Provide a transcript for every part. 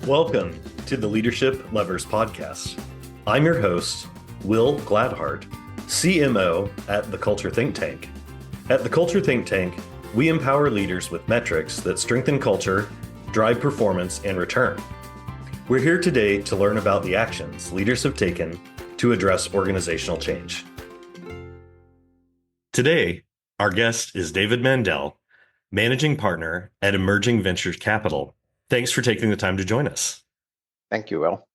Welcome to the Leadership Lovers Podcast. I'm your host, Will Gladhart, CMO at the Culture Think Tank. At the Culture Think Tank, we empower leaders with metrics that strengthen culture, drive performance, and return. We're here today to learn about the actions leaders have taken to address organizational change. Today, our guest is David Mandel, Managing Partner at Emerging Ventures Capital. Thanks for taking the time to join us. Thank you, Will.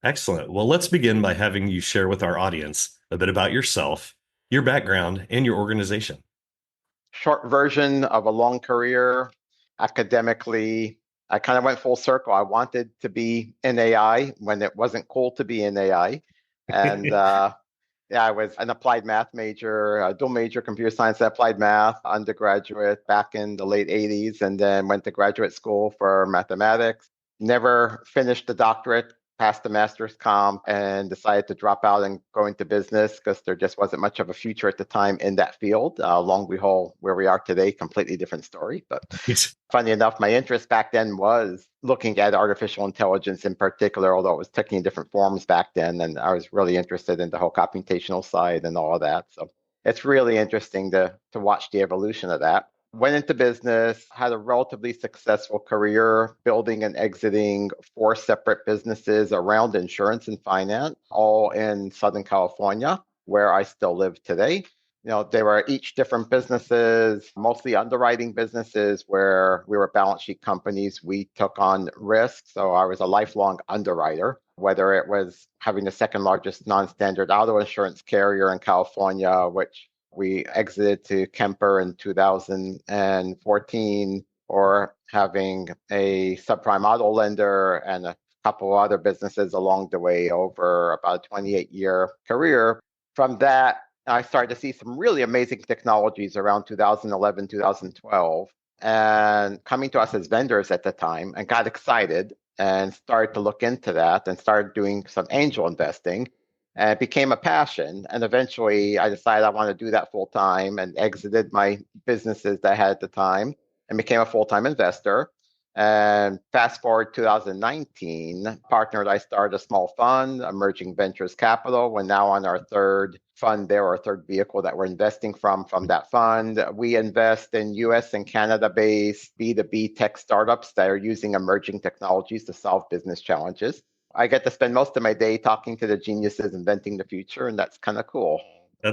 Excellent. Well, let's begin by having you share with our audience a bit about yourself, your background, and your organization. Short version of a long career. Academically, I kind of went full circle. I wanted to be in AI when it wasn't cool to be in AI. And I was an applied math major, a dual major, computer science and applied math, undergraduate back in the late 80s, and then went to graduate school for mathematics. Never finished the doctorate, passed the master's comp, and decided to drop out and go into business because there just wasn't much of a future at the time in that field. Lo and behold, where we are today, completely different story. But funny enough, my interest back then was looking at artificial intelligence in particular, although it was taking different forms back then. And I was really interested in the whole computational side and all of that. So it's really interesting to watch the evolution of that. Went into business, had a relatively successful career building and exiting 4 separate businesses around insurance and finance, all in Southern California, where I still live today. They were each different businesses, mostly underwriting businesses where we were balance sheet companies. We took on risk. So I was a lifelong underwriter, whether it was having the second largest non-standard auto insurance carrier in California, which we exited to Kemper in 2014, or having a subprime auto lender and a couple of other businesses along the way over about a 28-year career. From that, I started to see some really amazing technologies around 2011, 2012, and coming to us as vendors at the time, and got excited and started to look into that and started doing some angel investing. And it became a passion. And eventually I decided I want to do that full time and exited my businesses that I had at the time and became a full-time investor. And fast forward 2019, partner and I started a small fund, Emerging Ventures Capital. We're now on our third fund there, our third vehicle that we're investing from that fund. We invest in US and Canada-based B2B tech startups that are using emerging technologies to solve business challenges. I get to spend most of my day talking to the geniuses inventing the future, and that's kind of cool. I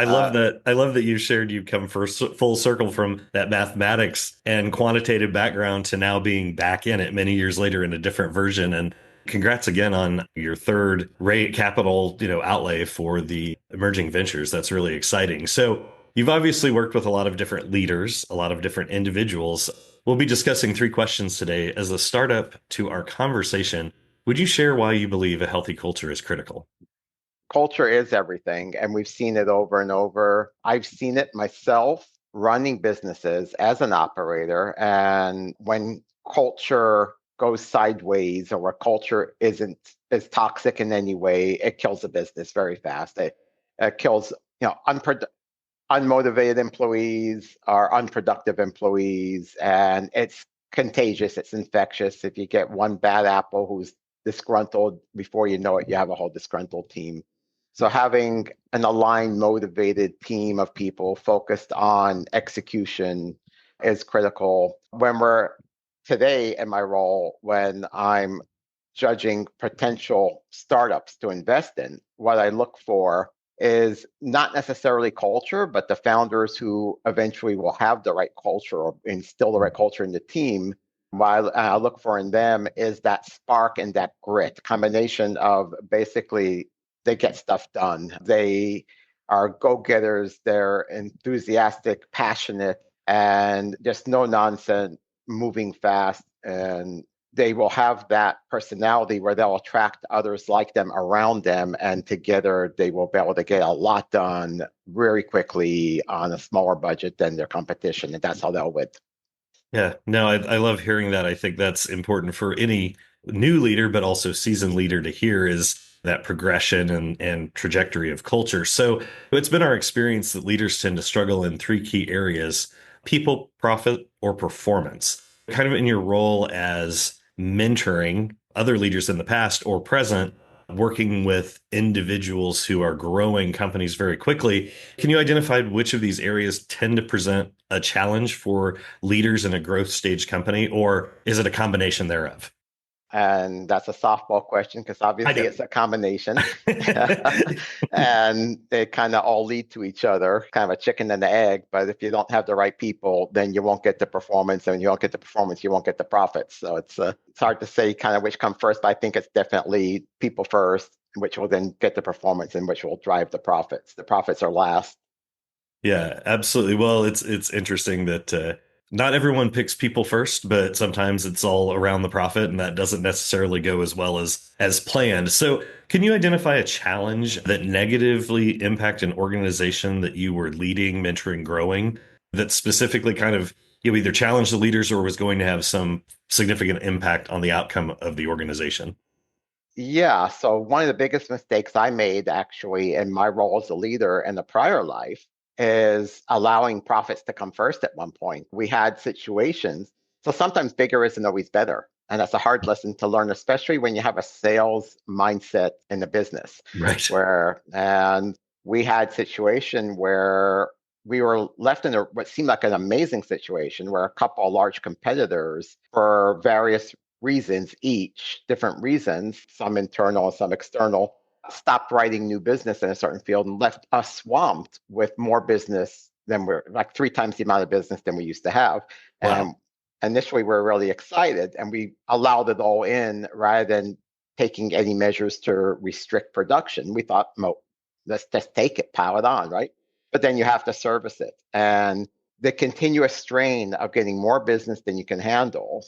love that. I love that you shared you've come full circle from that mathematics and quantitative background to now being back in it many years later in a different version. And congrats again on your third capital, outlay for the emerging ventures. That's really exciting. So you've obviously worked with a lot of different leaders, a lot of different individuals. We'll be discussing 3 questions today. As a startup to our conversation, would you share why you believe a healthy culture is critical? Culture is everything, and we've seen it over and over. I've seen it myself running businesses as an operator, and when culture goes sideways or where culture isn't as toxic in any way, it kills a business very fast. It kills, unmotivated employees or unproductive employees, and it's contagious, it's infectious. If you get one bad apple who's disgruntled, before you know it, you have a whole disgruntled team. So having an aligned, motivated team of people focused on execution is critical. When we're today in my role, when I'm judging potential startups to invest in, what I look for is not necessarily culture, but the founders who eventually will have the right culture or instill the right culture in the team. What I look for in them is that spark and that grit, combination of basically they get stuff done. They are go-getters, they're enthusiastic, passionate, and just no nonsense, moving fast. And they will have that personality where they'll attract others like them around them, and together they will be able to get a lot done very quickly on a smaller budget than their competition, and that's how they'll win. Yeah, no, I love hearing that. I think that's important for any new leader, but also seasoned leader to hear is that progression and trajectory of culture. So it's been our experience that leaders tend to struggle in 3 key areas: people, profit, or performance. Kind of in your role as mentoring other leaders in the past or present, working with individuals who are growing companies very quickly. Can you identify which of these areas tend to present a challenge for leaders in a growth stage company, or is it a combination thereof? And that's a softball question because I obviously know. it's a combination. And they kind of all lead to each other, kind of a chicken and the egg. But if you don't have the right people, then you won't get the performance. And when you don't get the performance, you won't get the profits. So it's hard to say kind of which come first, but I think it's definitely people first, which will then get the performance and which will drive the profits. The profits are last. Yeah, absolutely. Well, it's interesting that not everyone picks people first, but sometimes it's all around the profit, and that doesn't necessarily go as well as planned. So, can you identify a challenge that negatively impact an organization that you were leading, mentoring, growing, that specifically kind of either challenged the leaders or was going to have some significant impact on the outcome of the organization? Yeah, so one of the biggest mistakes I made actually in my role as a leader in the prior life is allowing profits to come first at one point. We had situations, so sometimes bigger isn't always better. And that's a hard lesson to learn, especially when you have a sales mindset in the business Right. and we had situation where we were left in what seemed like an amazing situation where a couple of large competitors for various reasons, each different reasons, some internal and some external, stopped writing new business in a certain field and left us swamped with more business than we're like three times the amount of business than we used to have. Wow. And initially, we were really excited and we allowed it all in rather than taking any measures to restrict production. We thought, well, let's just take it, pile it on, right? But then you have to service it. And the continuous strain of getting more business than you can handle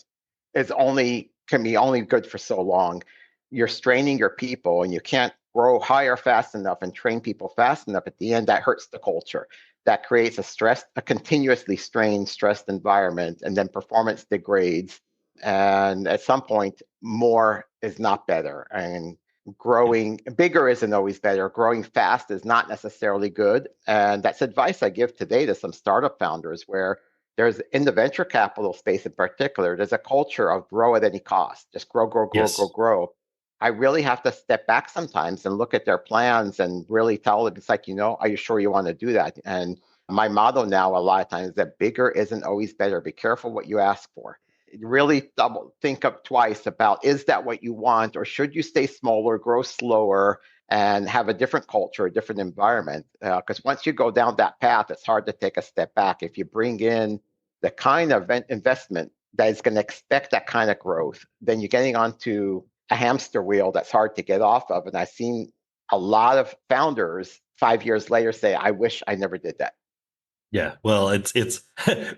is only can be only good for so long. You're straining your people and you can't grow higher fast enough and train people fast enough. At the end, that hurts the culture. That creates a continuously strained, stressed environment, and then performance degrades. And at some point, more is not better. And growing bigger isn't always better. Growing fast is not necessarily good. And that's advice I give today to some startup founders where there's in the venture capital space in particular, there's a culture of grow at any cost, just grow, grow, grow, grow, Yes. grow. I really have to step back sometimes and look at their plans and really tell them, it's like, are you sure you want to do that? And my motto now, a lot of times, is that bigger isn't always better. Be careful what you ask for. Really double think up twice about is that what you want, or should you stay smaller, grow slower, and have a different culture, a different environment? Because once you go down that path, it's hard to take a step back. If you bring in the kind of investment that is going to expect that kind of growth, then you're getting onto a hamster wheel that's hard to get off of. And I've seen a lot of founders 5 years later say, I wish I never did that. Yeah, well, it's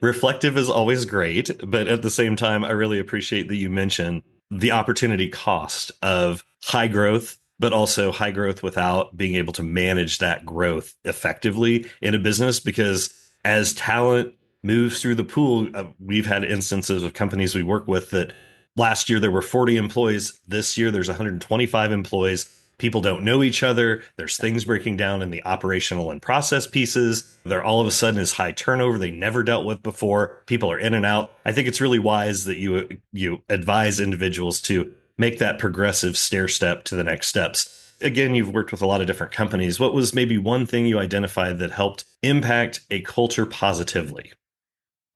reflective is always great, but at the same time, I really appreciate that you mentioned the opportunity cost of high growth, but also high growth without being able to manage that growth effectively in a business. Because as talent moves through the pool, we've had instances of companies we work with that last year there were 40 employees. This year there's 125 employees. People don't know each other. There's things breaking down in the operational and process pieces. There all of a sudden is high turnover they never dealt with before. People are in and out. I think it's really wise that you advise individuals to make that progressive stair step to the next steps. Again, you've worked with a lot of different companies. What was maybe one thing you identified that helped impact a culture positively?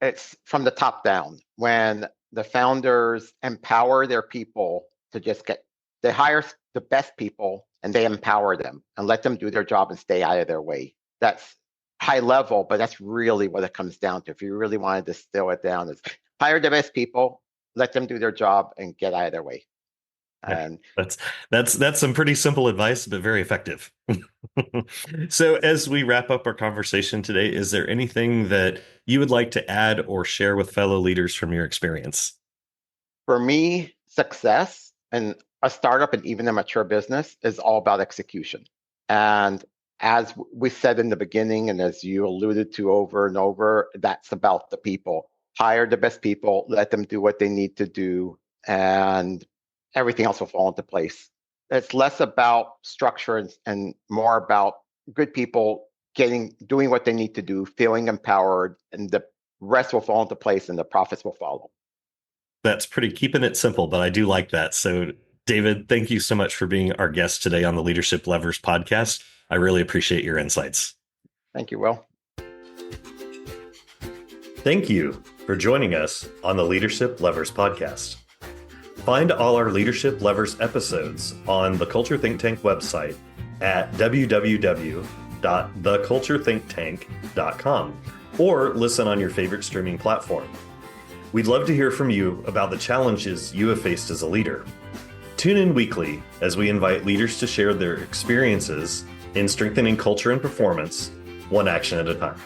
It's from the top down when the founders empower their people to just they hire the best people and they empower them and let them do their job and stay out of their way. That's high level, but that's really what it comes down to. If you really want to distill it down, is hire the best people, let them do their job and get out of their way. Yeah, And that's some pretty simple advice, but very effective. So, as we wrap up our conversation today, is there anything that you would like to add or share with fellow leaders from your experience? for me, success in a startup and even a mature business is all about execution. And as we said in the beginning, and as you alluded to over and over, that's about the people. Hire the best people, let them do what they need to do, and everything else will fall into place. It's less about structure and more about good people doing what they need to do, feeling empowered, and the rest will fall into place and the profits will follow. That's pretty keeping it simple, but I do like that. So, David, thank you so much for being our guest today on the Leadership Levers podcast. I really appreciate your insights. Thank you, Will. Thank you for joining us on the Leadership Levers podcast. Find all our Leadership Levers episodes on the Culture Think Tank website at www.theculturethinktank.com or listen on your favorite streaming platform. We'd love to hear from you about the challenges you have faced as a leader. Tune in weekly as we invite leaders to share their experiences in strengthening culture and performance, one action at a time.